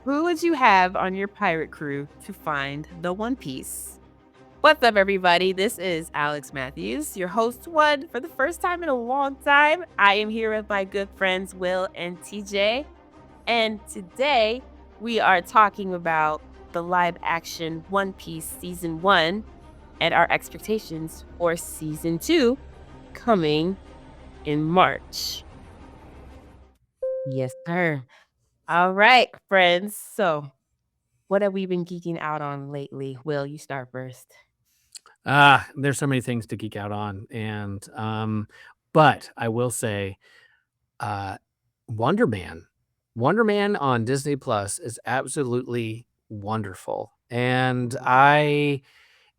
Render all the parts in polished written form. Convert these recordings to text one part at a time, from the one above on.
Who would you have on your pirate crew to find the One Piece? What's up, everybody? This is Alex Matthews, your host one for the first time in a long time. I am here with my good friends Will and TJ. And today we are talking about the live action One Piece season one and our expectations for season two coming in March. Yes, sir. All right, friends. So, what have we been geeking out on lately? Will, you start first. There's so many things to geek out on, and but I will say, uh, Wonder Man, Wonder Man on Disney Plus is absolutely wonderful, and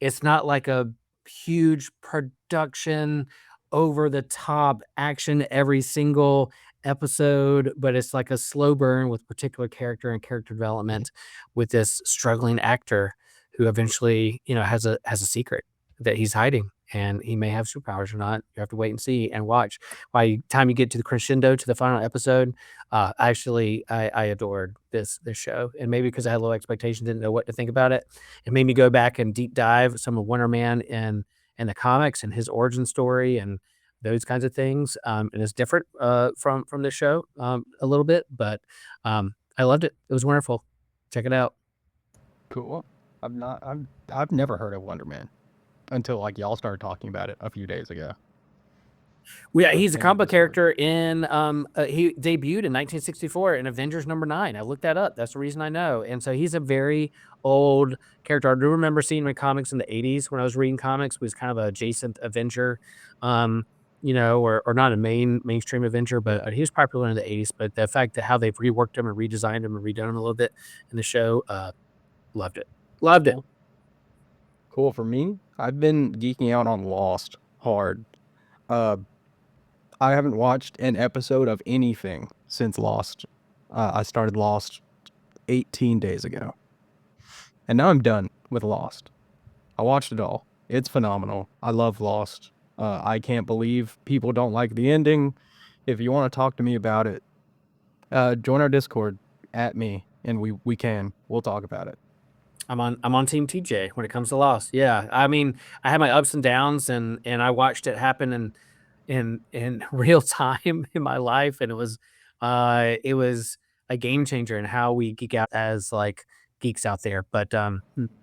it's not like a huge production, over the top action every single episode, but it's like a slow burn with particular character and character development with this struggling actor who eventually, has a secret that he's hiding and he may have superpowers or not. You have to wait and see and watch. By the time you get to the crescendo to the final episode, I adored this show, and maybe because I had low expectations, didn't know what to think about it. It made me go back and deep dive some of Wonder Man in the comics and his origin story and those kinds of things. And it's different from this show a little bit, but I loved it. It was wonderful. Check it out. Cool. I've never heard of Wonder Man until like y'all started talking about it a few days ago. Well, yeah, Like he's a in the comic book Discord. character in he debuted in 1964 in Avengers #9. I looked that up. That's the reason I know. And so he's a very old character. I do remember seeing him in comics in the 80s when I was reading comics. He was kind of a adjacent Avenger, or not a mainstream Avenger, but he was popular in the 80s. But the fact that how they've reworked him and redesigned him and redone him a little bit in the show, loved it. Loved it. Cool. Cool. For me, I've been geeking out on Lost hard. Uh, I haven't watched an episode of anything since Lost. I started Lost 18 days ago, and now I'm done with Lost. I watched it all. It's phenomenal. I love Lost. I can't believe people don't like the ending. If you want to talk to me about it, join our Discord at me, and we'll talk about it. I'm on Team TJ when it comes to Lost. Yeah, I mean, I had my ups and downs, and I watched it happen in real time in my life, and it was a game changer in how we geek out as like geeks out there. But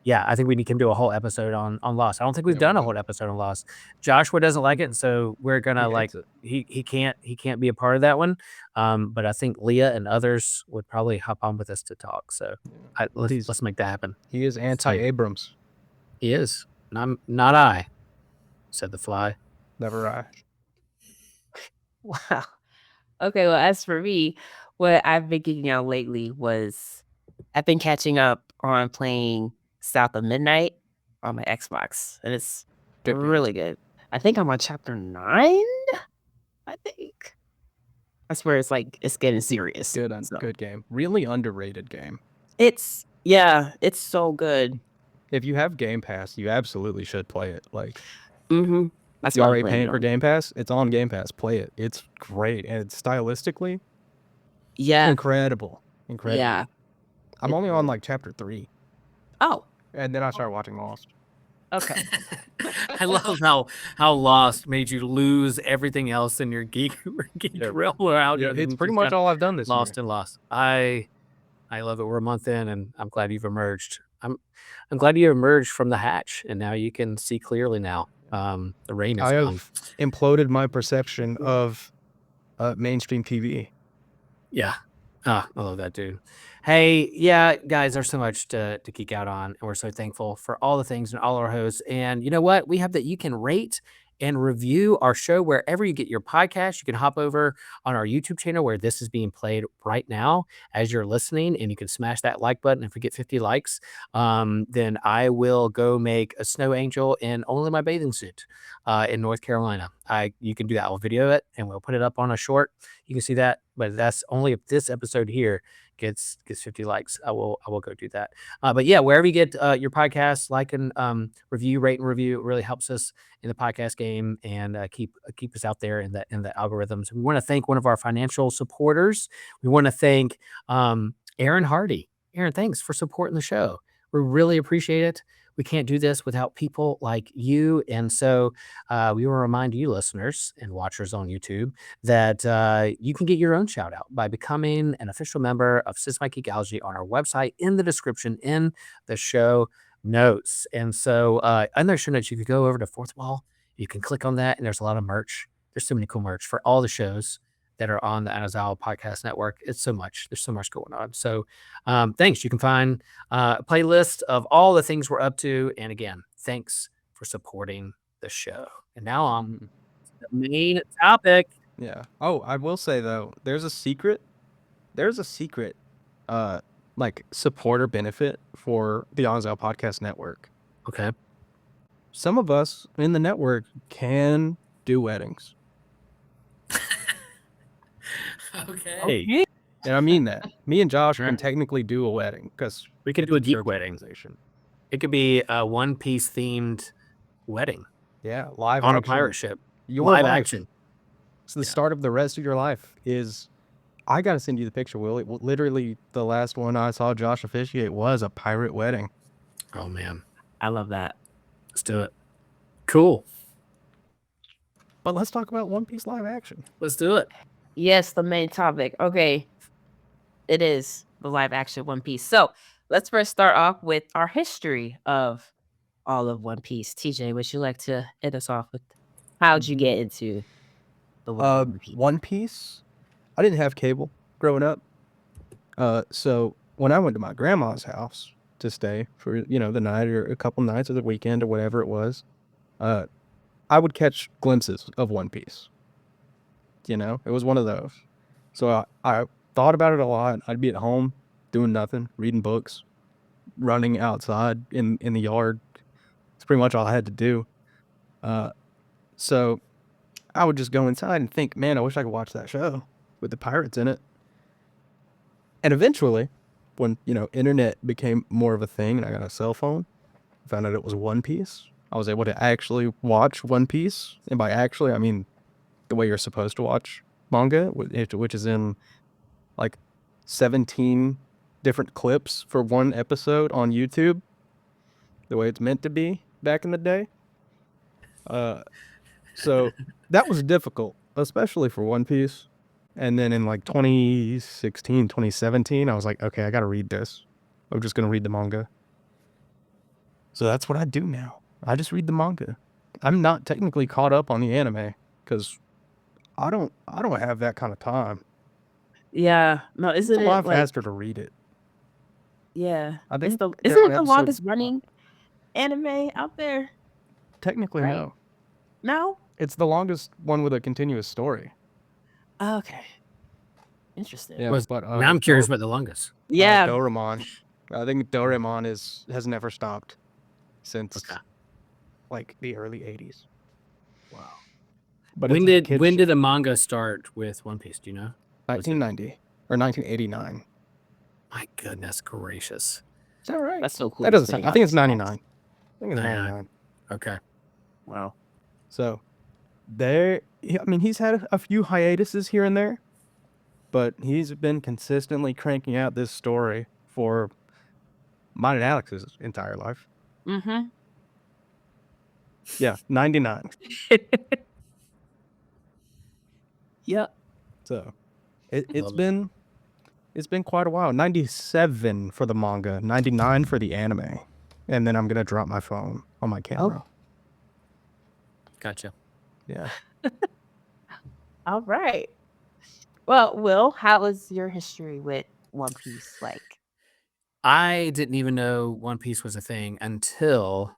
yeah, I think we can do a whole episode on Lost. I don't think we've Yeah, we done a will. whole episode on Lost. Joshua doesn't like it, and so we're He gonna like hates it. he can't be a part of that one. But I think Leah and others would probably hop on with us to talk. So He's let's make that happen. he is So anti-Abrams. he is. Not I, said the fly. Never I. Wow. Okay, well, as for me, what I've been geeking out lately was I've been catching up on playing South of Midnight on my Xbox, and it's Good game. really good. I think I'm on chapter 9. I think that's where it's like it's getting serious. Good game. Really underrated game. It's so good. If you have Game Pass, you absolutely should play it. Like, Mm-hmm. That's you what I'm already playing paying it for on. Game Pass? It's on Game Pass. Play it. It's great, and it's stylistically Yeah, incredible. yeah. I'm It's only on really- like chapter 3, Oh, and then I started watching Lost. okay. I love how Lost made you lose everything else in your geek Yeah. realm around. Yeah, it's pretty much all I've done this lost year. and lost. I love it. We're a month in, and I'm glad you've emerged. I'm glad you emerged from the hatch, and now you can see clearly now. The rain is I gone. have imploded my perception of mainstream TV. Yeah. I love that, dude. Hey, yeah, guys, there's so much to geek out on, and we're so thankful for all the things and all our hosts. And you know what? We have that you can rate and review our show wherever you get your podcast. You can hop over on our YouTube channel where this is being played right now as you're listening, and you can smash that like button. If we get 50 likes, then I will go make a snow angel in only my bathing suit in North Carolina. You can do that. I'll video it and we'll put it up on a short. You can see that, but that's only if this episode here gets 50 likes. I will go do that. But yeah, wherever you get your podcast, like and review, rate and review, it really helps us in the podcast game and keep us out there in the algorithms. We want to thank one of our financial supporters. We want to thank Aaron Hardy. Aaron, thanks for supporting the show. We really appreciate it. We can't do this without people like you. And so we will remind you, listeners and watchers on YouTube, that you can get your own shout out by becoming an official member of Systematic Geekology on our website in the description in the show notes. And so in their show notes, you could go over to Fourth Wall. You can click on that, and there's a lot of merch. There's so many cool merch for all the shows that are on the Anazao Podcast Network. It's so much. There's so much going on. So thanks. You can find a playlist of all the things we're up to. And again, thanks for supporting the show. And now on to the main topic. Yeah. Oh, I will say though, there's a secret. Like supporter benefit for the Anazao Podcast Network. Okay. Some of us in the network can do weddings. Okay. And I mean that. Me and Josh can technically do a wedding because We could do a it's geek church wedding. organization. It could be a One Piece themed wedding Yeah, live on a action. pirate ship. Your Live life. action. It's the start of the rest of your life. I gotta send you the picture, Will. Literally, the last one I saw Josh officiate was a pirate wedding. Oh, man. I love that. Let's do it. Cool. But let's talk about One Piece live action. Let's do it. Yes, the main topic. Okay. It is the live action One Piece. So let's first start off with our history of all of One Piece. TJ, would you like to hit us off with how'd you get into the world of One Piece? One Piece. I didn't have cable growing up. So when I went to my grandma's house to stay for, the night or a couple nights or the weekend or whatever it was, I would catch glimpses of One Piece. It was one of those. So I thought about it a lot. I'd be at home doing nothing, reading books, running outside in the yard. It's pretty much all I had to do. So I would just go inside and think, man, I wish I could watch that show with the pirates in it. And eventually, when, internet became more of a thing and I got a cell phone, I found out it was One Piece. I was able to actually watch One Piece. And by actually, I mean the way you're supposed to watch manga, which is in like 17 different clips for one episode on YouTube, the way it's meant to be back in the day. So that was difficult, especially for One Piece. And then in like 2016, 2017, I was like, okay, I got to read this. I'm just going to read the manga. So that's what I do now. I just read the manga. I'm not technically caught up on the anime because I don't have that kind of time. Yeah. No, isn't It's a it lot like faster to read it. yeah. I think Isn't they're it on the episode- longest running anime out there? Technically, Right. no. No? It's the longest one with a continuous story. Okay. Interesting. Yeah, Was- but Now I'm curious about the longest. Yeah. Doraemon. I think Doraemon has never stopped since Okay. like the early 80s. Wow. But When it's a did kid's when show. did the manga start with One Piece? Do you know? 1990 or 1989? My goodness gracious. Is that right? That's so cool. That to doesn't say sound. I how think it's it's 99. called. I think it's 99. 99. Okay. Wow. So he's had a few hiatuses here and there, but he's been consistently cranking out this story for mine and Alex's entire life. Mm-hmm. Yeah, 99. Yep. So it's Love it. been quite a while. 97 for the manga, 99 for the anime, and then I'm gonna drop my phone on my camera. Gotcha. Yeah. All right. Well, Will, how was your history with One Piece like? I didn't even know One Piece was a thing until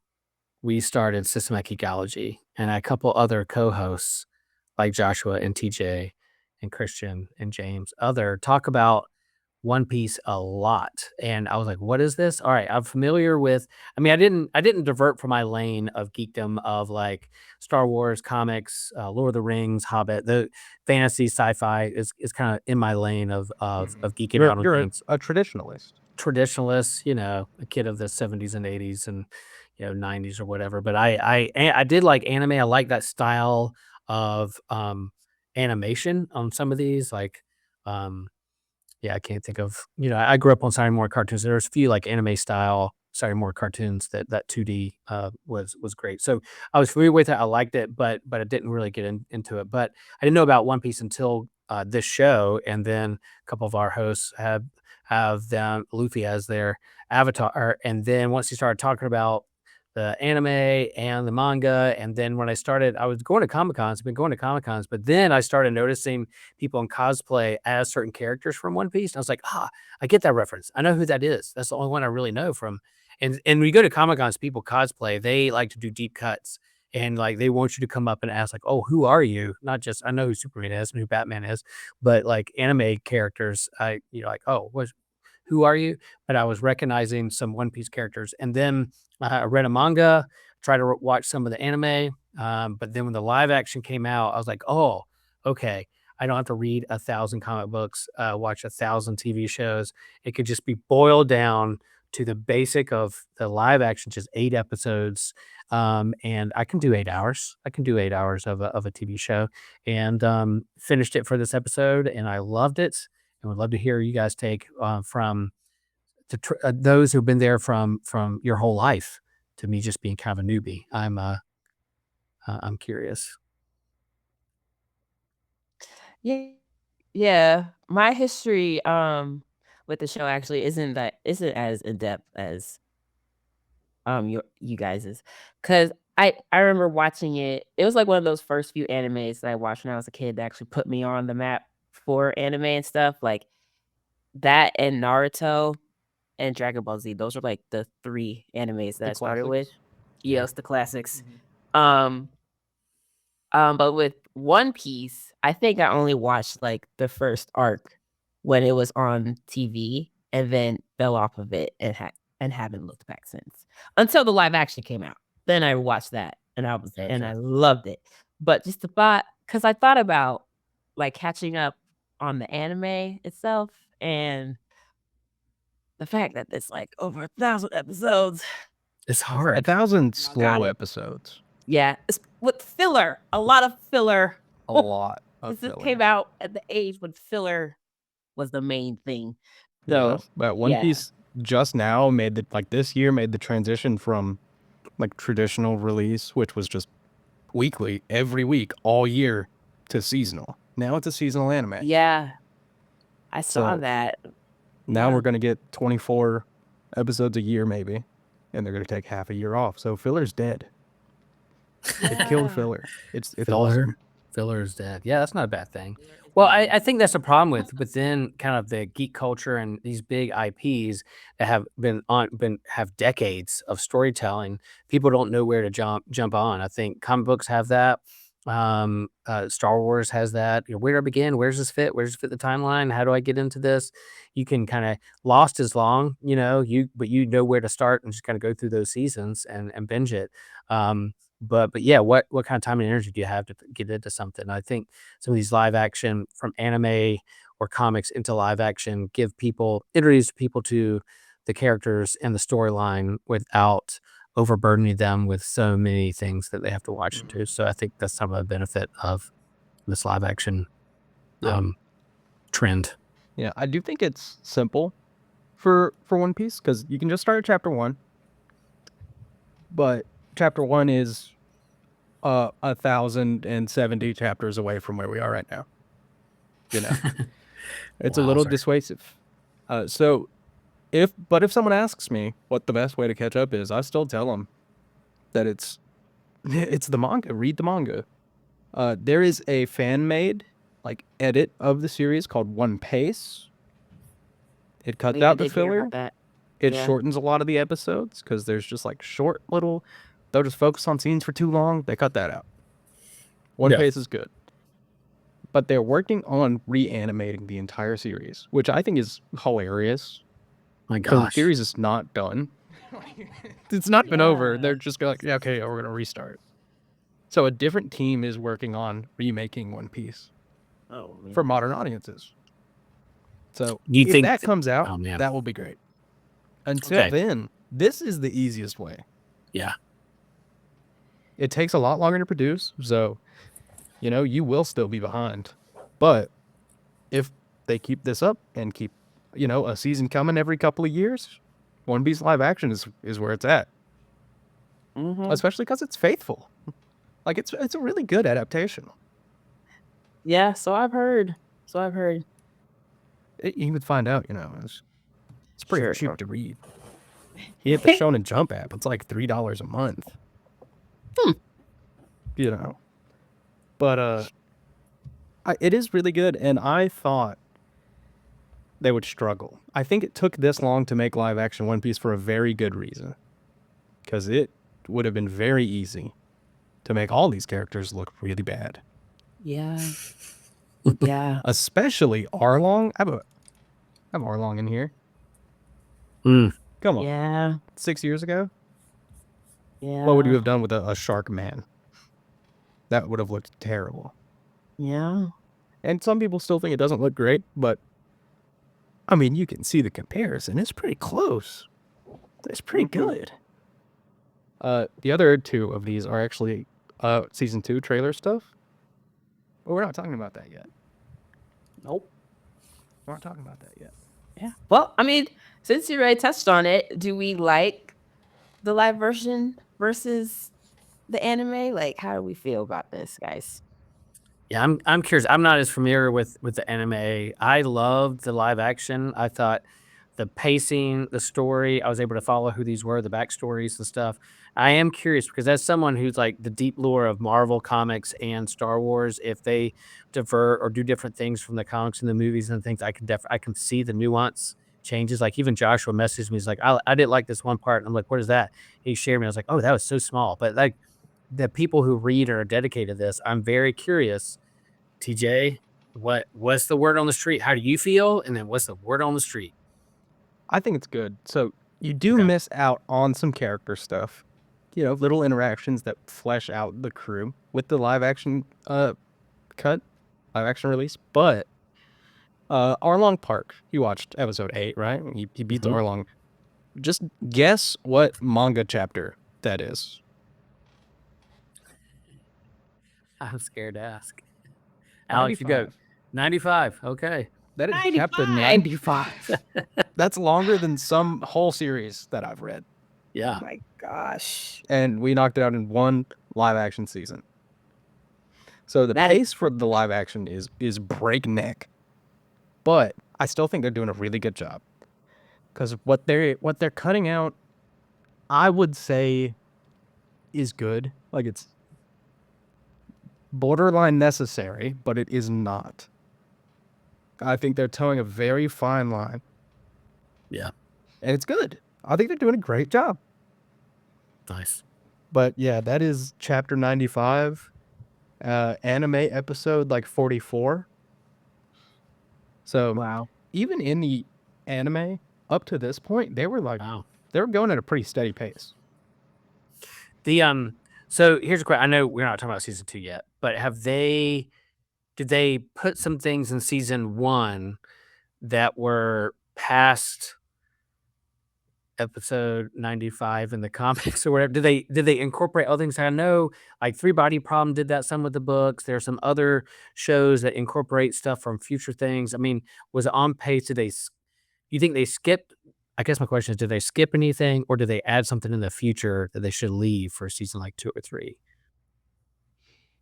we started Systematic Geekology, and a couple other co-hosts like Joshua and TJ and Christian and James talk about One Piece a lot. And I was like, what is this? All right, I'm familiar with, I mean, I didn't divert from my lane of geekdom of like Star Wars, comics, Lord of the Rings, Hobbit. The fantasy sci-fi is kind of in my lane of geeking out on You're things. a traditionalist. Traditionalist, a kid of the 70s and 80s and 90s or whatever. But I did like anime. I like that style of animation on some of these, like I can't think of, I grew up on Saturday morning cartoons. There's a few like anime style Saturday morning cartoons that 2D was great. So I was familiar with it. I liked it, but I didn't really get into it. But I didn't know about One Piece until this show, and then a couple of our hosts have them Luffy as their avatar, and then once he started talking about the anime and the manga, and then when I was going to Comic Cons, I've been going to Comic Cons, but then I started noticing people in cosplay as certain characters from One Piece, and I was like, I get that reference. I know who that is. That's the only one I really know from. And when you go to Comic Cons, people cosplay. They like to do deep cuts, and like they want you to come up and ask like, "Oh, who are you?" Not just I know who Superman is and who Batman is, but like anime characters. Like, oh, who are you? But I was recognizing some One Piece characters, and then I read a manga, tried to watch some of the anime, but then when the live action came out, I was like, oh, okay. I don't have to read 1,000 comic books, watch 1,000 TV shows. It could just be boiled down to the basic of the live action, just 8 episodes. And I can do 8 hours. I can do 8 hours of a TV show, and finished it for this episode, and I loved it. And would love to hear you guys take from those who've been there from your whole life to me just being kind of a newbie. I'm curious. Yeah. My history with the show actually isn't as in depth as you guys's, because I remember watching it. It was like one of those first few animes that I watched when I was a kid that actually put me on the map for anime and stuff like that, and Naruto and Dragon Ball Z. Those are like the 3 animes that The I started with. classics. Yeah. Yes, the classics. Mhm. But with One Piece, I think I only watched like the first arc when it was on TV, and then fell off of it and haven't looked back since. Until the live action came out. Then I watched that, and I Gotcha. loved it. But just the thought, because I thought about like catching up on the anime itself, and the fact that it's like over 1,000 episodes. It's hard. 1,000 Got slow it. episodes. Yeah, it's with filler, a lot of filler. A lot of This filler. came out at the age when filler was the main thing. Yeah, So but One yeah. Piece just now this year made the transition from like traditional release, which was just weekly, every week, all year, to seasonal. Now it's a seasonal anime. Yeah. I saw So that. now Yeah. we're gonna get 24 episodes a year maybe, and they're gonna take half a year off. So filler's dead. It killed Yeah. filler. It's Filler. awesome. Filler is dead. Yeah, that's not a bad thing. Well, I think that's a problem within kind of the geek culture and these big IPs that have have decades of storytelling. People don't know where to jump on. I think comic books have that. Star Wars has that. Where do I begin? Where's this fit? Where's this fit the timeline? How do I get into this? You can kind of Lost is long, but you know where to start and just kind of go through those seasons and binge it. But yeah, what kind of time and energy do you have to get into something? I think some of these live action from anime or comics into live action introduce people to the characters and the storyline without overburdening them with so many things that they have to watch into. So I think that's some of the benefit of this live action Yeah. trend. Yeah, I do think it's simple for One Piece because you can just start at chapter 1, but chapter 1 is 1,070 chapters away from where we are right now. It's a little Wowzer. dissuasive. So if someone asks me what the best way to catch up is, I still tell them that it's the manga. Read the manga. There is a fan made like edit of the series called One Piece. It cuts Yeah, I out the did hear filler. about that. It Yeah. shortens a lot of the episodes because there's just like short little. They'll just focus on scenes for too long. They cut that out. One Yeah. Piece is good, but they're working on reanimating the entire series, which I think is hilarious. My Because the gosh. series is not done. It's not been over. Yeah. They're just like, yeah, okay, we're gonna restart. So a different team is working on remaking One Piece Oh man. for modern audiences. So You if think that comes out, oh, man. that will be great. Until Okay. then, this is the easiest way. Yeah. It takes a lot longer to produce, so you will still be behind. But if they keep this up and keep, a season coming every couple of years, One Piece live action is where it's at. Especially because it's faithful. Like it's a really good adaptation. Yeah, so I've heard. You would find out, it's pretty Sure. cheap to read. You hit the Shonen Jump app. It's like $3 a month. But it is really good, and I thought they would struggle. I think it took this long to make live action One Piece for a very good reason, because it would have been very easy to make all these characters look really bad. Yeah. Yeah. Especially Arlong. I have Arlong in here. Come on. Yeah. 6 years ago? Yeah. What would you have done with a shark man? That would have looked terrible. Yeah. And some people still think it doesn't look great, but I mean, you can see the comparison. It's pretty close. It's pretty good. The other two of these are actually season 2 trailer stuff. But we're not talking about that yet. Nope. We're not talking about that yet. Yeah. Well, I mean, since you already touched on it, do we like the live version versus the anime? Like, how do we feel about this, guys? Yeah, I'm curious. I'm not as familiar with the anime. I loved the live action. I thought the pacing, the story, I was able to follow who these were, the backstories and stuff. I am curious because as someone who's like the deep lore of Marvel comics and Star Wars, if they divert or do different things from the comics and the movies and things, I can see the nuance changes. Like even Joshua messaged me, he's like, I didn't like this one part. And I'm like, what is that? He shared me. I was like, oh, that was so small. But like the people who read or are dedicated to this, I'm very curious. TJ, what's the word on the street? How do you feel? And then what's the word on the street? I think it's good. So you do miss out on some character stuff. Little interactions that flesh out the crew with the live action live action release. But Arlong Park, you watched episode 8, right? He beats Arlong. Just guess what manga chapter that is. I'm scared to ask. Alex, 95. You go. 95. Okay. That is chapter 95. That's longer than some whole series that I've read. Yeah. Oh my gosh. And we knocked it out in one live action season. So the pace for the live action is breakneck. But I still think they're doing a really good job. Because what they're cutting out, I would say, is good. Like it's borderline necessary, but it is not. I think they're towing a very fine line. Yeah. And it's good. I think they're doing a great job. Nice. But yeah, that is chapter 95. Anime episode like 44. So wow. Even in the anime, up to this point, they were like, they were going at a pretty steady pace. So here's a question. I know we're not talking about season 2 yet, but did they put some things in season 1 that were past episode 95 in the comics or whatever? Did they incorporate other things? I know like Three Body Problem did that some with the books. There are some other shows that incorporate stuff from future things. I mean, was it on pace? You think they skipped? I guess my question is, did they skip anything or did they add something in the future that they should leave for season like 2 or 3?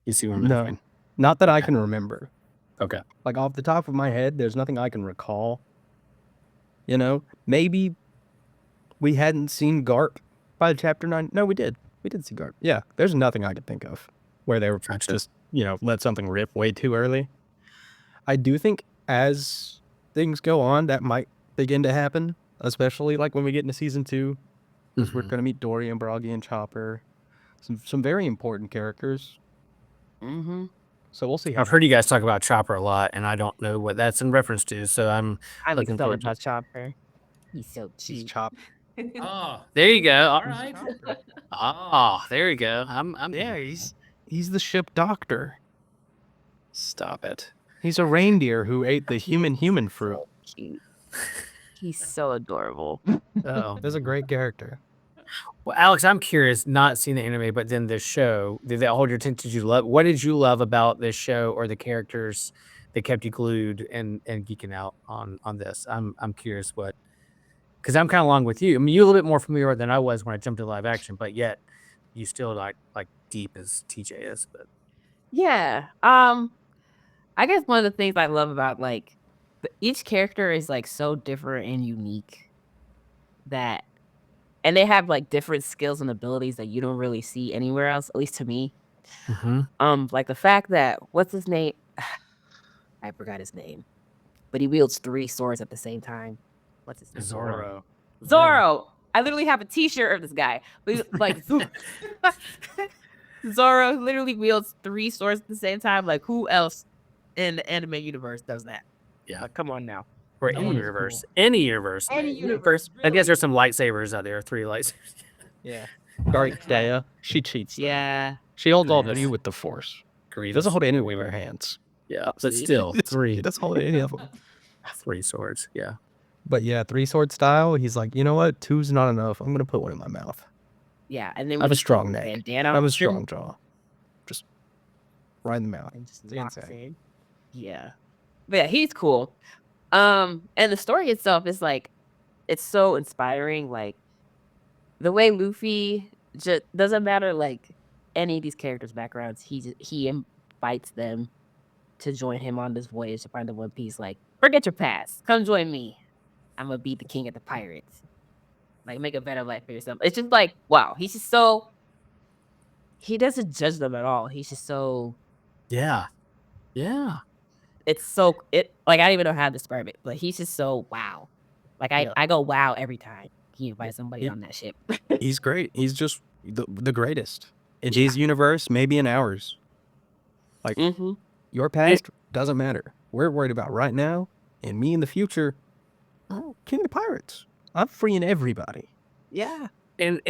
You see what I'm saying? Not that I can remember. Okay. Like off the top of my head, there's nothing I can recall. Maybe we hadn't seen Garp by chapter 9. No, we did. We did see Garp. Yeah, there's nothing I could think of where they were just, let something rip way too early. I do think as things go on, that might begin to happen, especially like when we get into season 2. Mm-hmm. We're going to meet Dory and Broggy and Chopper. Some very important characters. Mm-hmm. So we'll see. I've heard you guys talk about Chopper a lot, and I don't know what that's in reference to. So I'm looking forward to Chopper. He's so cheap. He's Chop. Oh, there you go. All right. Oh, there you go. Yeah, he's the ship doctor. Stop it. He's a reindeer who ate the human fruit. So cute. He's so adorable. Oh, there's a great character. Well, Alex, I'm curious, not seeing the anime, but then this show, did that hold your attention? What did you love about this show or the characters that kept you glued and geeking out on this? I'm curious what, because I'm kind of along with you. I mean, you're a little bit more familiar than I was when I jumped to live action, but yet you still like deep as TJ is. But Yeah. I guess one of the things I love about like each character is like so different and unique that and they have like different skills and abilities that you don't really see anywhere else, at least to me. Like the fact that what's his name? I forgot his name. But he wields 3 swords at the same time. What's his name? Zorro. Zorro! I literally have a T-shirt of this guy. But he's like Zorro literally wields 3 swords at the same time. Like who else in the anime universe does that? Yeah. Like, come on now. Or That any one is universe. cool. Any universe. Any universe. I guess there's some lightsabers out there. 3 lightsabers. Yeah. Dea, she cheats. though. Yeah. She holds all Yes. three with the Force. She Grievous. doesn't hold any with her hands. Yeah, but See? still, She 3 doesn't hold any of them. 3 swords. Yeah. But yeah, 3-sword style, he's like, you know what? 2's not enough. I'm going to put one in my mouth. Yeah. And then I have a with strong neck. bandana I have on a strong jaw. Just right in the mouth. and just It's locks insane. in. Yeah. But yeah, he's cool. And the story itself is like it's so inspiring. Like the way Luffy just doesn't matter like any of these characters' backgrounds. He invites them to join him on this voyage to find the One Piece. Like, forget your past. Come join me. I'm gonna be the king of the pirates. Like, make a better life for yourself. It's just like, wow. He's just so. He doesn't judge them at all. He's just so. Yeah. Yeah. It's so like I don't even know how to describe it, but he's just so wow. Like Yeah. I go wow every time he invites somebody He- on that ship. He's great. He's just the greatest. In his universe, maybe in ours. Like, Mm-hmm. your past doesn't matter. We're worried about right now, and me in the future. Oh, king of the pirates. I'm freeing everybody. Yeah. And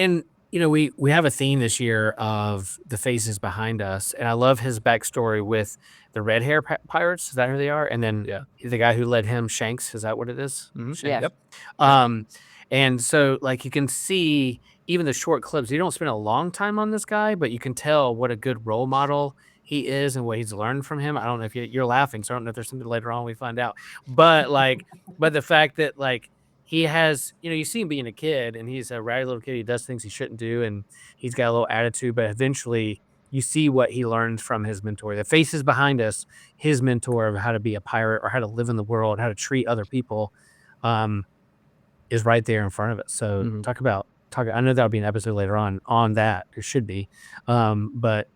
you know, we have a theme this year of the faces behind us, and I love his backstory with the red hair pirates. Is that who they are? And then the guy who led him, Shanks. Is that what it is? Mhm. Shanks? Yeah. Yep. And so like you can see even the short clips. You don't spend a long time on this guy, but you can tell what a good role model he is and what he's learned from him. I don't know if you're laughing, so I don't know if there's something later on we find out. But like, but the fact that like he has, you know, you see him being a kid and he's a rowdy little kid. He does things he shouldn't do and he's got a little attitude, but eventually you see what he learned from his mentor. The faces behind us, his mentor of how to be a pirate or how to live in the world, how to treat other people, is right there in front of us. So Mhm. I know that'll be an episode later on that. There should be. But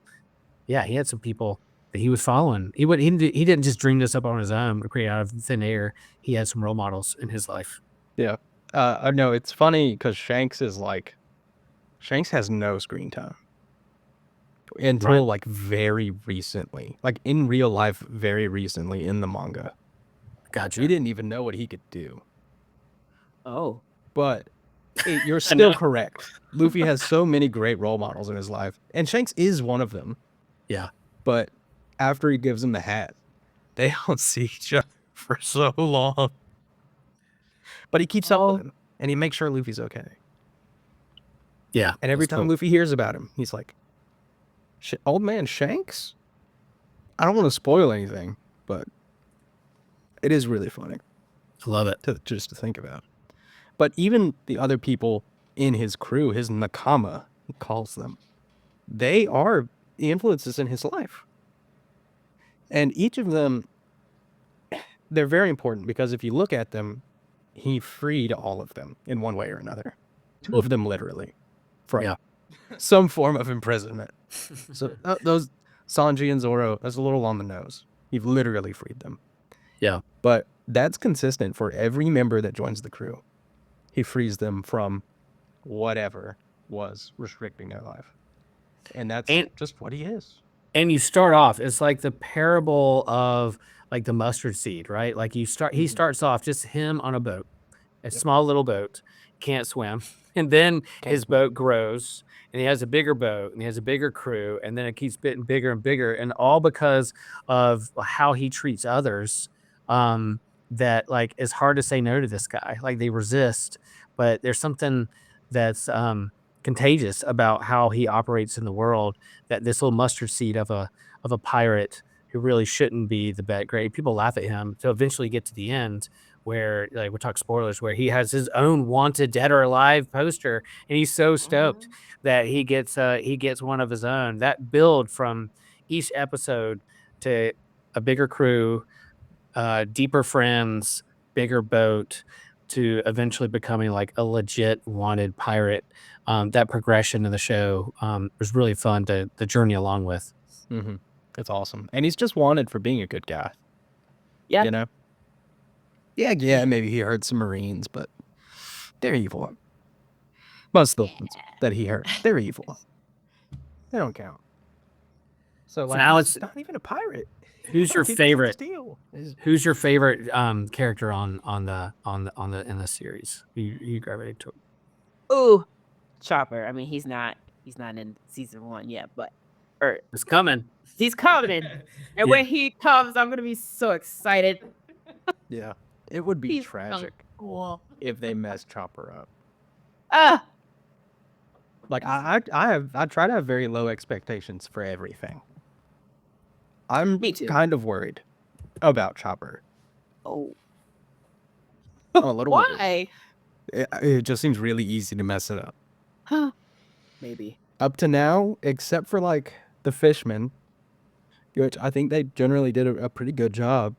yeah, he had some people that he was following. He didn't just dream this up on his own or create out of thin air. He had some role models in his life. Yeah. I know it's funny because Shanks has no screen time until like very recently, like in real life, very recently in the manga. Gotcha. We didn't even know what he could do. Oh. But you're still correct. Luffy has so many great role models in his life, and Shanks is one of them. Yeah. But after he gives him the hat, they don't see each other for so long. But he keeps up with him, and he makes sure Luffy's okay. Yeah. And every time Luffy hears about him, he's like, old man Shanks? I don't want to spoil anything, but it is really funny. I love it. Just to think about. But even the other people in his crew, his Nakama, he calls them, they are the influences in his life. And each of them, they're very important because if you look at them, he freed all of them in one way or another. 2 of them literally from some form of imprisonment. So those Sanji and Zoro, that's a little on the nose. You've literally freed them. Yeah. But that's consistent for every member that joins the crew. He frees them from whatever was restricting their life. And that's just what he is. And you start off, it's like the parable of like the mustard seed, right? Like he starts off just him on a boat, a small little boat, can't swim. And then his boat grows and he has a bigger boat and he has a bigger crew. And then it keeps getting bigger and bigger. And all because of how he treats others, that like it's hard to say no to this guy. Like they resist, but there's something that's contagious about how he operates in the world, that this little mustard seed of a pirate who really shouldn't be the bad grade. People laugh at him to eventually get to the end where, like, we'll talk spoilers, where he has his own wanted dead or alive poster, and he's so stoked that he gets one of his own. That build from each episode to a bigger crew, deeper friends, bigger boat, to eventually becoming like a legit wanted pirate. That progression in the show was really fun to the journey along with. It's awesome. And he's just wanted for being a good guy. Yeah. You know? Yeah, maybe he hurt some Marines, but they're evil. Most of the ones that he hurt, they're evil. They don't count. So like, now he's it's not even a pirate. who's your He can favorite? steal. Who's your favorite character on the in the series? You gravitate to? Ooh, Chopper. I mean, he's not in season 1 yet, but It's coming. he's coming. And Yeah. when he comes, I'm gonna be so excited. Yeah. It would be He's so tragic cool. if they messed Chopper up. Ah, Like I try to have very low expectations for everything. I'm Me too. kind of worried about Chopper. oh, I'm a little worried. why? It just seems really easy to mess it up. Huh? Maybe. Up to now, except for like the fishmen, which I think they generally did a pretty good job.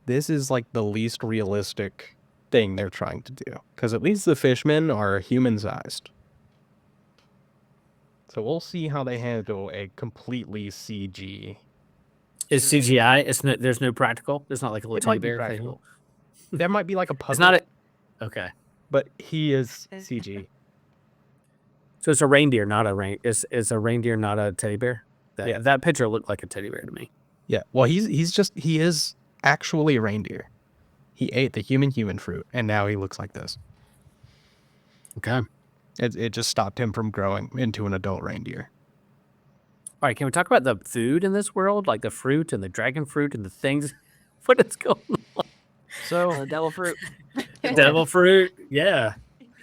This is like the least realistic thing they're trying to do, because at least the fishmen are human-sized. So we'll see how they handle a completely CG. It's CGI. It's no, there's no practical. There's not like a little It might teddy be bear practical. thing. There might be like a puzzle. It's not a. Okay. But he is CG. So it's a reindeer, not a rain. Is a reindeer not a teddy bear? Yeah. That picture looked like a teddy bear to me. Yeah. Well, he is actually a reindeer. He ate the human fruit, and now he looks like this. Okay. It just stopped him from growing into an adult reindeer. All right. Can we talk about the food in this world, like the fruit and the dragon fruit and the things? What is going on? So The devil fruit. Devil fruit. Yeah.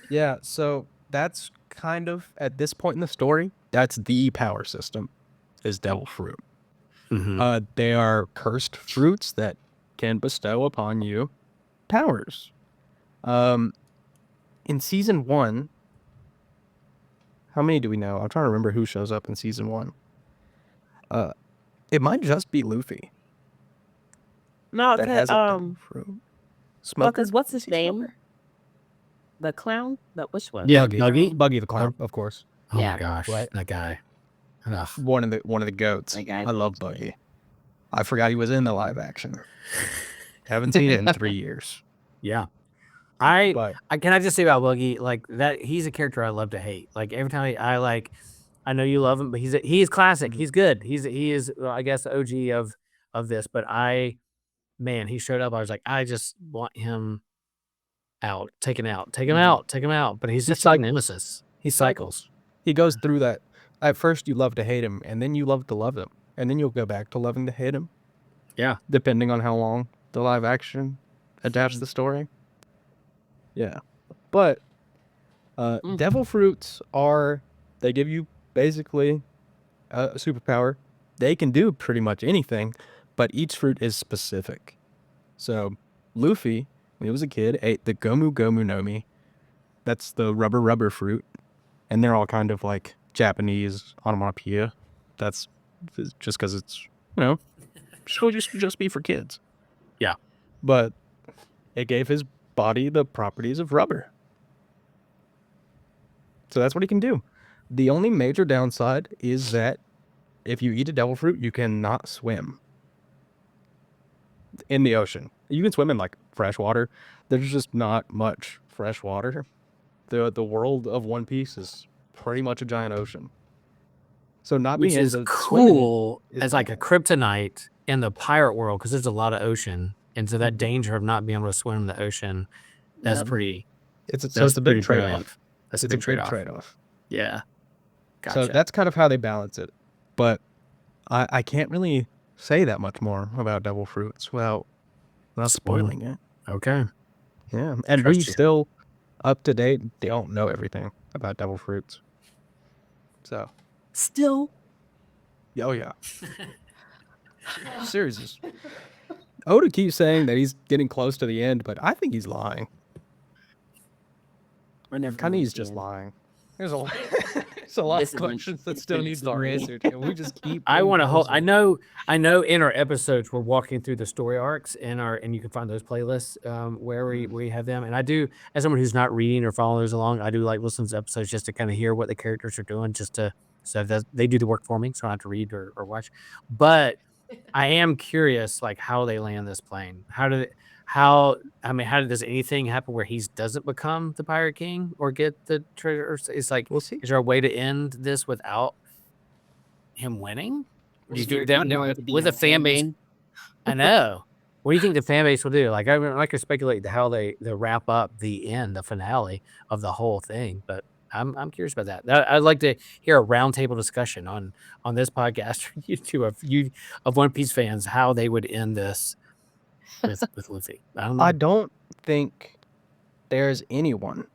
yeah, so that's kind of, at this point in the story, that's the power system, is devil fruit. Mhm. They are cursed fruits that can bestow upon you powers. In season 1, how many do we know? I'm trying to remember who shows up in season 1. It might just be Luffy No, that has a devil fruit. Smoker? because what's his Is he name? Smoker? The clown? Which one? Yeah, Buggy. Dougie. Buggy the clown, of course. Oh Yeah. my gosh, Right. that guy. Ugh. One of the goats. That guy. I love Buggy. I forgot he was in the live action. Haven't seen it in 3 years. Yeah. But Can I just say about Buggy, like that? He's a character I love to hate. Like every time I know you love him, but he is classic. He's good. He is I guess the OG of this. But he showed up. I was like, I just want him out, taken out, take him out, take him out. But he's just like nemesis. He cycles. he goes through that. At first, you love to hate him, and then you love to love him, and then you'll go back to loving to hate him. Yeah. Depending on how long the live action adapts the story. Yeah. But devil fruits they give you basically a superpower. They can do pretty much anything, but each fruit is specific. So Luffy, when he was a kid, ate the Gomu Gomu no Mi. That's the rubber fruit. And they're all kind of like Japanese onomatopoeia. That's just because it's, should just be for kids. Yeah. But it gave his body the properties of rubber. So that's what he can do. The only major downside is that if you eat a devil fruit, you cannot swim in the ocean. You can swim in like fresh water. There's just not much fresh water. The world of One Piece is pretty much a giant ocean. So not Which being able is to cool swim as like a kryptonite in the pirate world because there's a lot of ocean, and so that danger of not being able to swim in the ocean, that's pretty. it's a That's big pretty trade-off. brilliant. That's a It's a big big trade-off. trade-off. Yeah. Gotcha. So that's kind of how they balance it. But I can't really say that much more about devil fruits without spoiling it. Okay. Yeah. And Trust we you. still up to date. They don't know everything about devil fruits. So Still. oh yeah. Seriously. Oda keeps saying that he's getting close to the end, but I think he's lying. We're never Kanye's just lying. There's a lot, there's a lot This of is an questions that still need to be story. answered, and we just keep. I getting want to hold. closer. I know. In our episodes, we're walking through the story arcs and you can find those playlists where we have them. And I do, as someone who's not reading or following those along, I do like listen to episodes just to kind of hear what the characters are doing, so that they do the work for me, so I don't have to read or watch. But I am curious, like how they land this plane. How does anything happen where he doesn't become the Pirate King or get the treasure? It's like, We'll see. is there a way to end this without him winning? With a fan base. I know. What do you think the fan base will do? Like, I could speculate how they wrap up the end, the finale of the whole thing, but I'm curious about that. I'd like to hear a roundtable discussion on this podcast for you of One Piece fans, how they would end this with Luffy. I don't know. I don't think there's anyone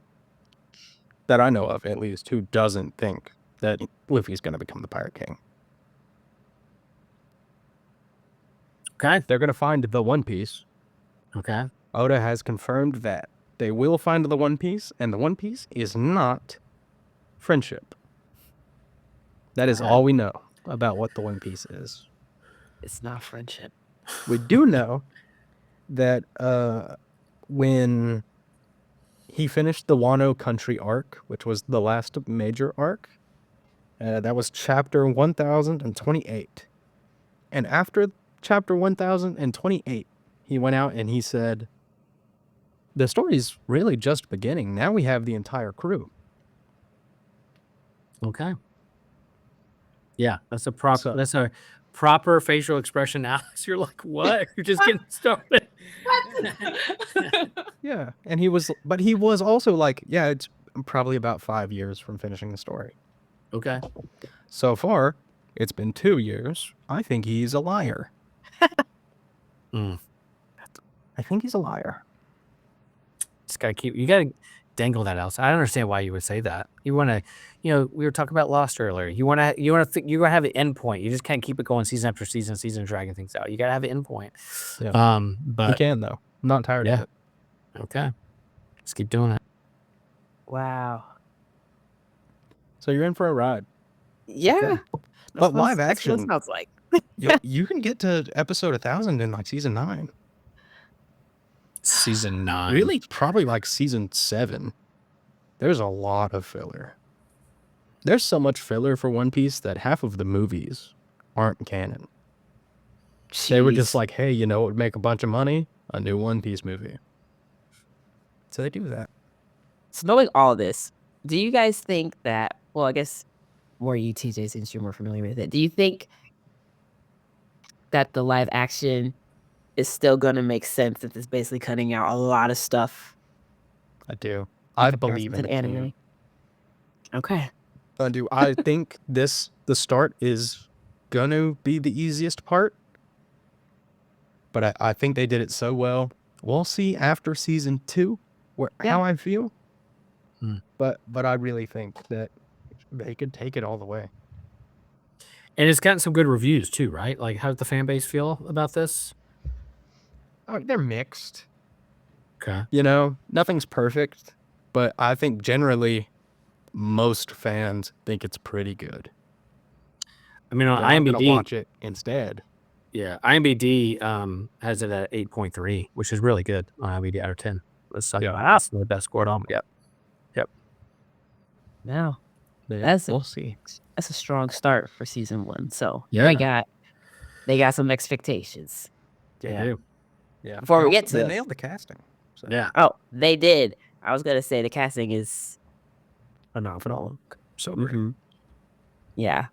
that I know of, at least, who doesn't think that Luffy's going to become the Pirate King. Okay. They're going to find the One Piece. Okay. Oda has confirmed that they will find the One Piece, and the One Piece is not friendship. That is all we know about what the One Piece is. It's not friendship. We do know that when he finished the Wano Country arc, which was the last major arc, that was chapter 1028. And after chapter 1028, he went out and he said, the story's really just beginning. Now we have the entire crew. Okay. Yeah, that's a proper facial expression, Alex. You're like, what? You're just getting started. Yeah. And he was also like, yeah, it's probably about 5 years from finishing the story. Okay. So far, it's been 2 years. I think he's a liar. I think he's a liar. You gotta dangle that out. I don't understand why you would say that. You want to, we were talking about Lost earlier. You want to have an end point. You just can't keep it going season after season, dragging things out. You gotta have an end point. Yeah. But we can though. I'm not tired of it. Okay. Let's keep doing it. Wow. So you're in for a ride. Yeah. Okay. But live action. That's what it sounds like. you can get to episode 1000 in like season 9. Season 9. Really? Probably like season 7. There's a lot of filler. There's so much filler for One Piece that half of the movies aren't canon. Jeez. They were just like, hey, what would make a bunch of money? A new One Piece movie. So they do that. So knowing all of this, do you guys think that, well, I guess more you, TJ, since you're more familiar with it, do you think that the live action is still going to make sense if it's basically cutting out a lot of stuff? I do. I believe in an anime. Okay. I do. I think the start is going to be the easiest part. But I think they did it so well. We'll see after season 2 how I feel. But I really think that they could take it all the way. And it's gotten some good reviews too, right? Like, how does the fan base feel about this? Oh, they're mixed. Okay. Nothing's perfect, but I think generally most fans think it's pretty good. I mean, on I'm gonna IMDb, watch it instead. Yeah, IMDb has it at 8.3, which is really good on IMDb out of 10. That's that's the best scored on. Yep. Now, We'll see. that's a strong start for season 1. So Yeah. they got some expectations. They do. Yeah. Before we get to they this. nailed the casting. So. Yeah. Oh, they did. I was gonna say the casting is Phenomenal. So great. Yeah.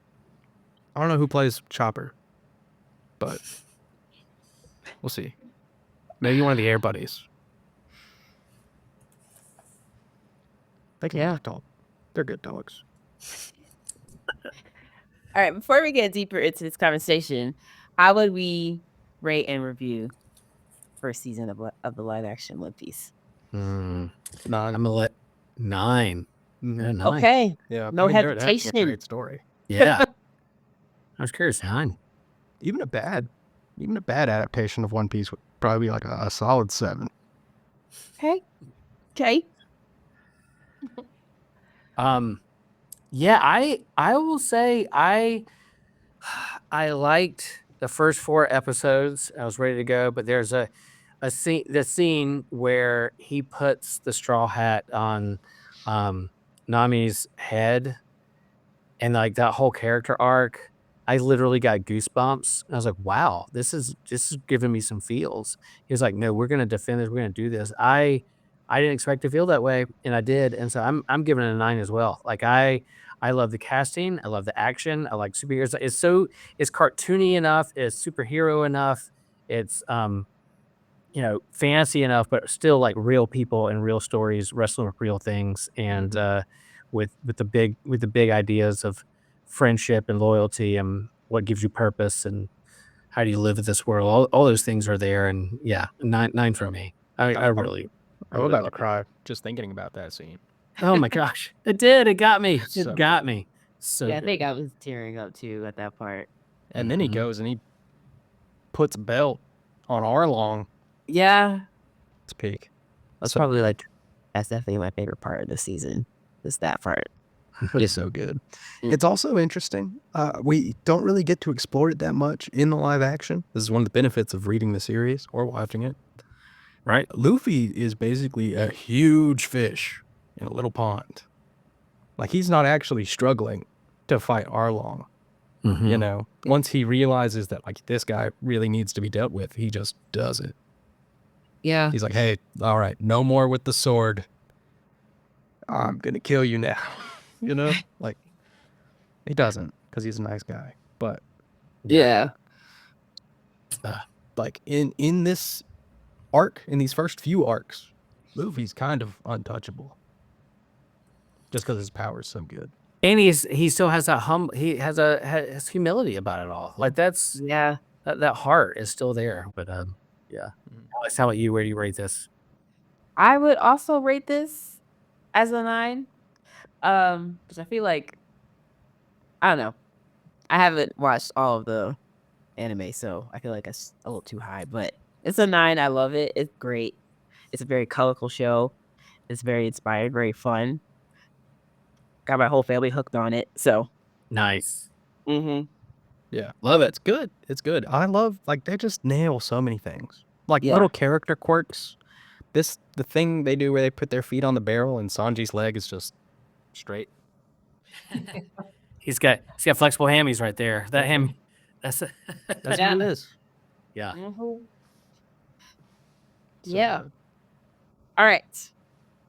I don't know who plays Chopper, but we'll see. Maybe one of the Air Buddies. They can talk. They're good dogs. All right. Before we get deeper into this conversation, how would we rate and review first season of the live action One Piece? 9. I'm gonna let 9. Yeah, 9. Okay. Yeah. No that's a hesitation. great story. Yeah. I was curious. 9. Even a bad Even a bad adaptation of One Piece would probably be like a solid 7. Okay. Yeah, I will say I liked the first 4 episodes. I was ready to go, but there's a scene where he puts the straw hat on Nami's head, and like that whole character arc, I literally got goosebumps. I was like, "Wow, this is giving me some feels." He was like, "No, we're gonna defend this. We're gonna do this." I didn't expect to feel that way, and I did, and so I'm giving it a 9 as well. Like I love the casting, I love the action, I like superheroes. It's cartoony enough, it's superhero enough, it's fancy enough, but still like real people and real stories wrestling with real things, and with the big ideas of friendship and loyalty and what gives you purpose and how do you live in this world. All those things are there, and yeah, 9 for me. I I'm really I'm about to love it. cry just thinking about that scene. Oh my gosh, it did. It got me. So It got me. So Yeah, I good. think I was tearing up too at that part. And then he goes and he puts a belt on Arlong. Yeah. It's peak. That's So- probably like that's definitely my favorite part of the season. Is that part. It's so good. It's also interesting. We don't really get to explore it that much in the live action. This is one of the benefits of reading the series or watching it. Right? Luffy is basically a huge fish in a little pond. Like, he's not actually struggling to fight Arlong. You know, once he realizes that like this guy really needs to be dealt with, he just does it. Yeah. He's like, "Hey, all right, no more with the sword. I'm gonna kill you now." You know, like he doesn't because he's a nice guy. But Yeah. like in this arc, in these first few arcs, Luffy's kind of untouchable, just because his power is so good. And he still has that he has humility about it all. Like that's Yeah. that heart is still there. But yeah. Alex, how about you? Where do you rate this? I would also rate this as a 9. Because I feel like I don't know. I haven't watched all of the anime, so I feel like it's a little too high, but it's a 9. I love it. It's great. It's a very colorful show. It's very inspired, very fun. Got my whole family hooked on it. So Nice. Yeah, love it. It's good. It's good. I love like they just nail so many things, like Yeah. little character quirks. The thing they do where they put their feet on the barrel and Sanji's leg is just straight. He's got flexible hammies right there. That ham, that's That's Yeah. what it is. yeah. So Yeah. good. All right.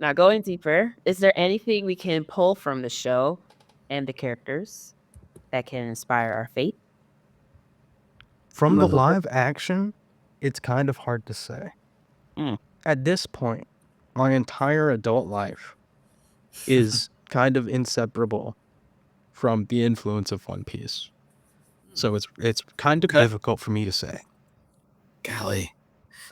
Now going deeper, is there anything we can pull from the show and the characters that can inspire our fate? From the live action, it's kind of hard to say. At this point, my entire adult life is kind of inseparable from the influence of One Piece. So it's kind of difficult for me to say. Golly.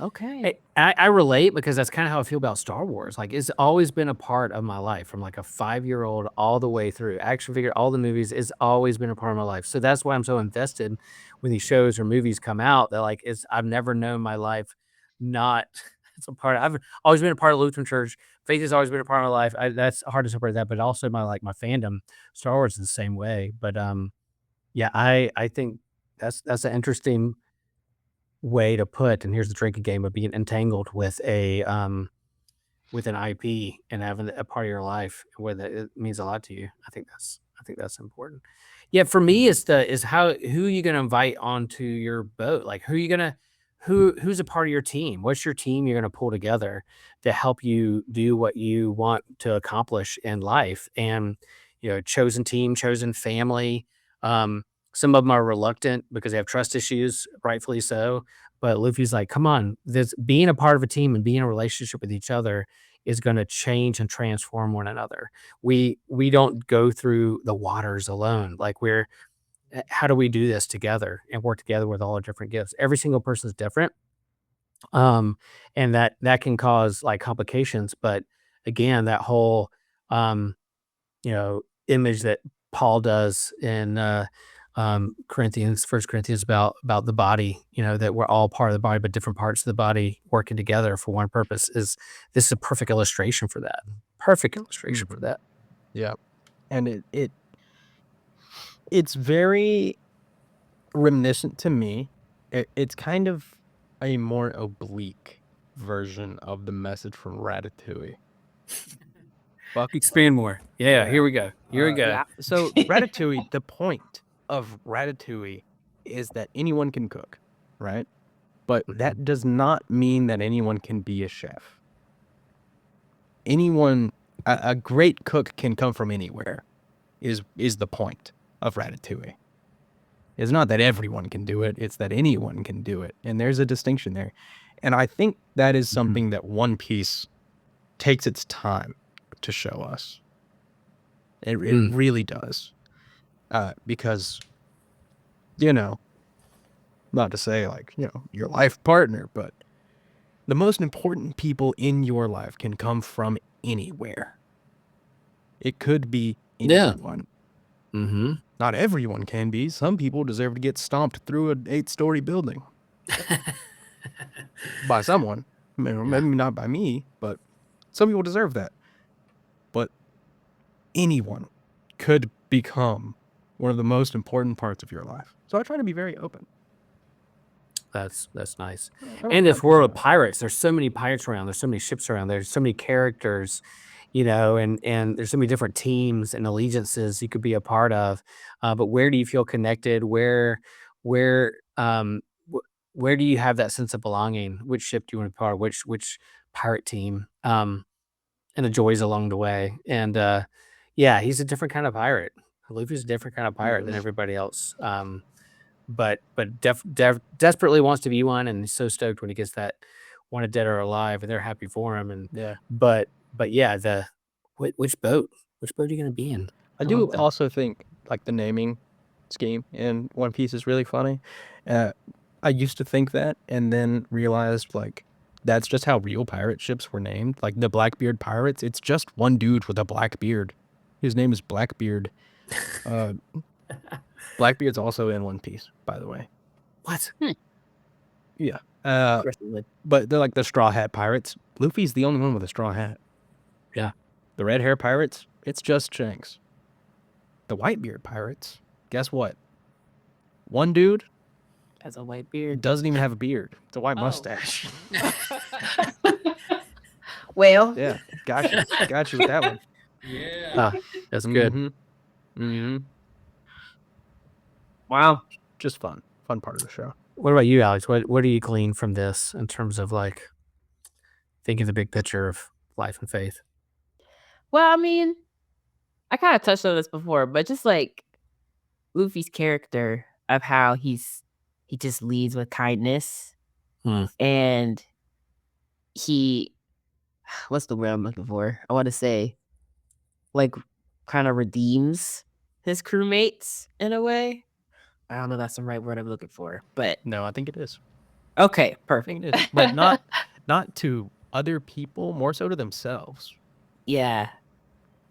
Okay. I relate because that's kind of how I feel about Star Wars. Like it's always been a part of my life from like a 5-year-old all the way through. Action figure, all the movies, it's always been a part of my life. So that's why I'm so invested when these shows or movies come out. That like I've never known my life not it's a part. I've always been a part of Lutheran Church. Faith has always been a part of my life. That's hard to separate that, but also my fandom. Star Wars is the same way. But yeah, I think that's an interesting way to put, and here's the drinking game of being entangled with with an IP and having a part of your life where that it means a lot to you. I think that's important. Yeah, for me, is who you gonna invite onto your boat? Like who's a part of your team? What's your team you're gonna pull together to help you do what you want to accomplish in life? And chosen team, chosen family. Some of them are reluctant because they have trust issues, rightfully so. But Luffy's like, come on, this being a part of a team and being in a relationship with each other is going to change and transform one another. We don't go through the waters alone. Like how do we do this together and work together with all our different gifts? Every single person is different. And that can cause like complications. But again, that whole image that Paul does in Corinthians, First Corinthians about the body, that we're all part of the body, but different parts of the body working together for one purpose. This is a perfect illustration for that. Perfect illustration for that. Yeah, and it's very reminiscent to me. It's kind of a more oblique version of the message from Ratatouille. Expand more. Yeah, here we go. Here we go. Yeah. So Ratatouille, the point of Ratatouille is that anyone can cook, right? But that does not mean that anyone can be a chef. A great cook can come from anywhere, is the point of Ratatouille. It's not that everyone can do it, it's that anyone can do it. And there's a distinction there. And I think that is something that One Piece takes its time to show us. It really does. Because, not to say like, your life partner, but the most important people in your life can come from anywhere. It could be anyone. Mm-hmm. Not everyone can be. Some people deserve to get stomped through an 8-story building. By someone. Maybe not by me, but some people deserve that. But anyone could become one of the most important parts of your life. So I try to be very open. That's nice. And this world of pirates, there's so many pirates around. There's so many ships around. There's so many characters, and there's so many different teams and allegiances you could be a part of. But where do you feel connected? Where do you have that sense of belonging? Which ship do you want to be part of? Which pirate team? And the joys along the way. And he's a different kind of pirate. Luffy's a different kind of pirate than everybody else. But desperately wants to be one, and he's so stoked when he gets that wanted dead or alive, and they're happy for him. And but which boat are you gonna be in? I do also think like the naming scheme in One Piece is really funny. I used to think that, and then realized like that's just how real pirate ships were named. Like the Blackbeard pirates, it's just one dude with a black beard. His name is Blackbeard. Blackbeard's also in One Piece, by the way. What? Yeah. But they're like the Straw Hat Pirates. Luffy's the only one with a straw hat. Yeah. The Red Hair Pirates, it's just Shanks. The Whitebeard Pirates, guess what? One dude has a white beard. Doesn't even have a beard. It's a white mustache. Well. Yeah. Got you with that one. Yeah. That's good. Mm-hmm. Wow. Just fun. Fun part of the show. What about you, Alex? What do you glean from this in terms of like thinking the big picture of life and faith? Well, I mean, I kind of touched on this before, but just like Luffy's character of how he just leads with kindness, and what's the word I'm looking for? I want to say, like, kind of redeems his crewmates in a way. I don't know if that's the right word I'm looking for, but no, I think it is. Okay, perfect. I think it is, but not to other people, more so to themselves. Yeah,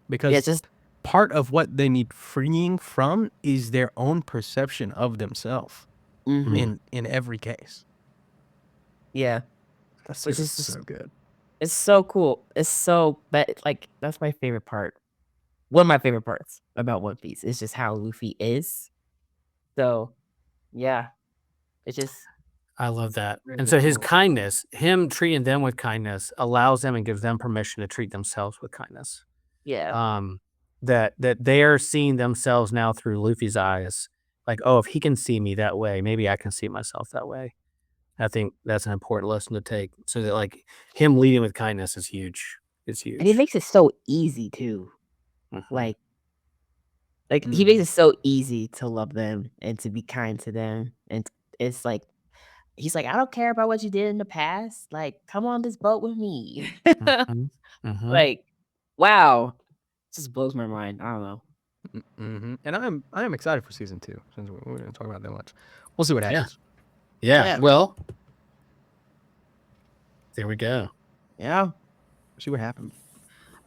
because just part of what they need freeing from is their own perception of themselves in every case. Yeah, that's just so good. It's so cool. It's so that's my favorite part. One of my favorite parts about One Piece is just how Luffy is. So, yeah, it's just. I love that. And so his kindness, him treating them with kindness, allows them and gives them permission to treat themselves with kindness. Yeah. That they are seeing themselves now through Luffy's eyes. Like, oh, if he can see me that way, maybe I can see myself that way. I think that's an important lesson to take. So that like him leading with kindness is huge. It's huge. And he makes it so easy too. Like he makes it so easy to love them and to be kind to them. And it's like, he's like, I don't care about what you did in the past. Like, come on this boat with me. Like, wow. It just blows my mind. I don't know. And I am excited for season 2 since we're going to talk about that much. We'll see what happens. Yeah. Well, there we go. Yeah. See what happens.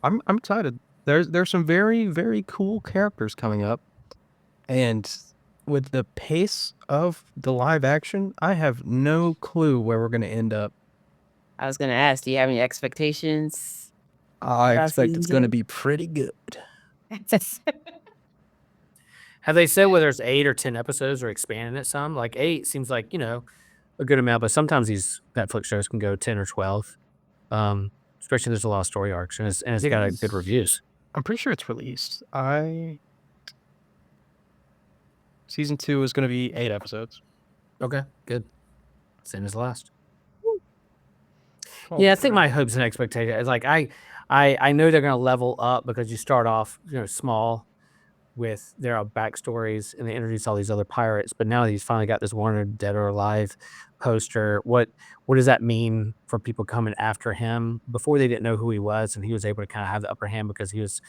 I'm excited. There's some very, very cool characters coming up. And with the pace of the live action, I have no clue where we're gonna end up. I was gonna ask, do you have any expectations? I About expect season it's gonna two? be pretty good. Have they said whether it's 8 or 10 episodes or expanding it some? Like 8 seems like, a good amount, but sometimes these Netflix shows can go 10 or 12. Especially there's a lot of story arcs and it's got good reviews. I'm pretty sure it's released. Season 2 is gonna be 8 episodes. Okay, good. Same as the last. Oh, Yeah, I think my hopes and expectations is like I know they're gonna level up because you start off, small with their backstories and they introduce all these other pirates, but now that he's finally got this wanted dead or alive poster, what does that mean for people coming after him? Before they didn't know who he was, and he was able to kind of have the upper hand because he was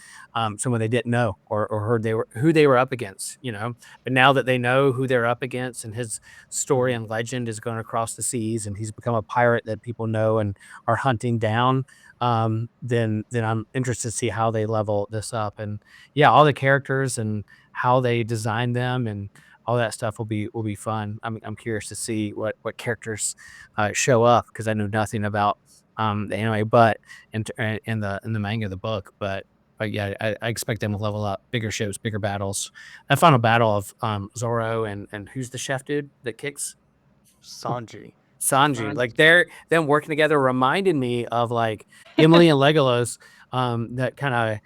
someone they didn't know or heard who they were up against, But now that they know who they're up against and his story and legend is going across the seas and he's become a pirate that people know and are hunting down, then I'm interested to see how they level this up. And yeah, all the characters and how they design them and all that stuff will be fun. I'm curious to see what characters show up because I know nothing about the anime, but in the manga, the book, but yeah, I expect them to level up, bigger ships, bigger battles. That final battle of Zoro and who's the chef dude that kicks Sanji. Sanji, like them working together reminded me of like Emily and Legolas, that kind of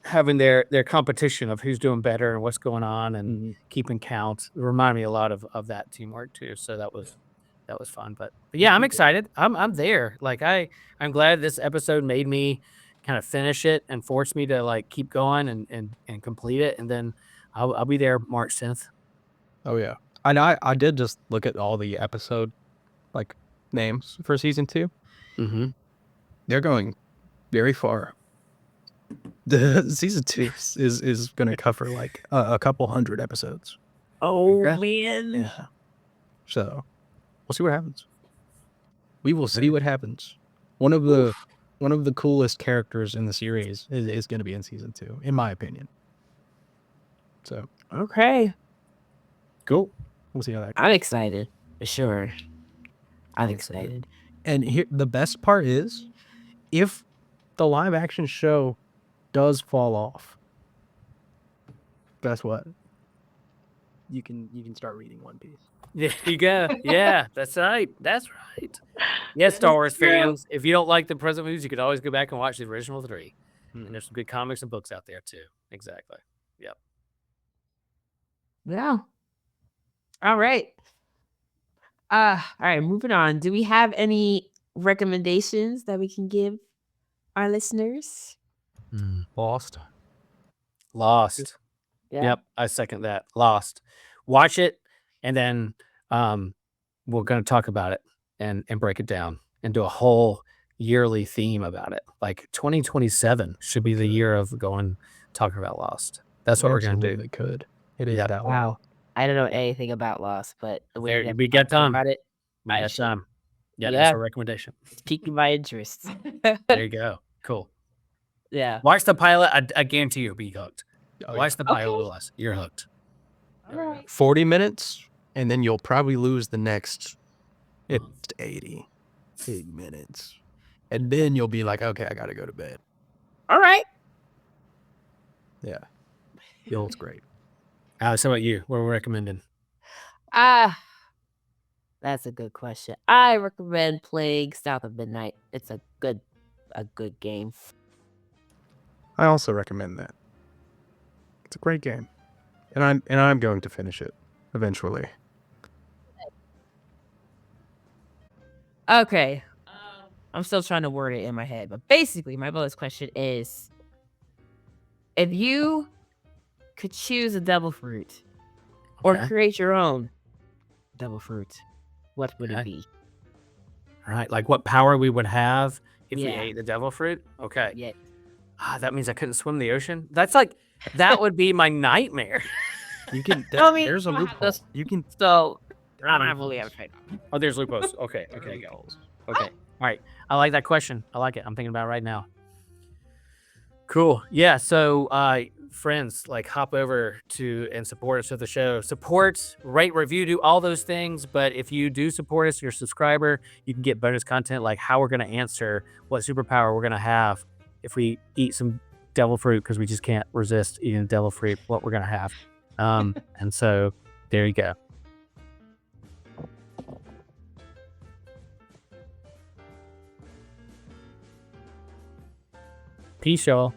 having their competition of who's doing better and what's going on and keeping count. It reminded me a lot of that teamwork too. So that was fun. But yeah, I'm excited. I'm there. Like I'm glad this episode made me kind of finish it and force me to like keep going and complete it. And then I'll be there March 10th. Oh yeah. And I did just look at all the episode like names for season 2. Mm-hmm. They're going very far. The season 2 is going to cover like a couple hundred episodes. Oh Okay. man. Yeah. So we'll see what happens. We will see what happens. One of the coolest characters in the series is going to be in season 2, in my opinion. So Okay. cool. We'll see how that goes. I'm excited for sure. I'm excited. And here, the best part is, if the live action show does fall off, guess what? You can start reading One Piece. There you go. Yeah, that's right. That's right. Yes, Star Wars fans, if you don't like the present movies, you could always go back and watch the original 3. And there's some good comics and books out there too. Exactly. Yep. Yeah. All right. All right, moving on. Do we have any recommendations that we can give our listeners? Lost. Lost. Yeah. Yep, I second that. Lost. Watch it, and then we're going to talk about it and break it down and do a whole yearly theme about it. Like 2027 should be the year of talking about Lost. That's what we're going to do. Absolutely could. It is Yeah. that Wow. long. I don't know anything about Lost, but the way There, that we got time. about it, We I got should. time. Yeah, Yeah. that's our recommendation. It's piquing my interest. There you go. Cool. Yeah. Watch the pilot. I guarantee you'll be hooked. Oh, Watch yeah. the pilot Okay. with us. You're hooked. All right. 40 minutes, and then you'll probably lose the next 80 minutes. And then you'll be like, okay, I got to go to bed. All right. Yeah. It's great. Alex, how about you? What are we recommending? That's a good question. I recommend playing South of Midnight. It's a good game. I also recommend that. It's a great game. And I'm going to finish it eventually. Okay. I'm still trying to word it in my head, but basically my bonus question is, if you could choose a devil fruit or Okay. create your own devil fruit, what would Okay. it be? All right. Like what power we would have if we Yeah. ate the devil fruit? Okay. Yeah. That means I couldn't swim the ocean. That would be my nightmare. You can. I mean, There's a I have loophole. this- You can. So I don't really have a trade. Oh, there's loopholes. Okay. Okay. Okay. All right. I like that question. I like it. I'm thinking about it right now. Cool. Yeah. So, friends, like hop over to and support us with the show. Support, rate, review, do all those things. But if you do support us, you're a subscriber, you can get bonus content like how we're going to answer what superpower we're going to have if we eat some devil fruit because we just can't resist eating devil fruit, what we're going to have. And so there you go. Peace, y'all.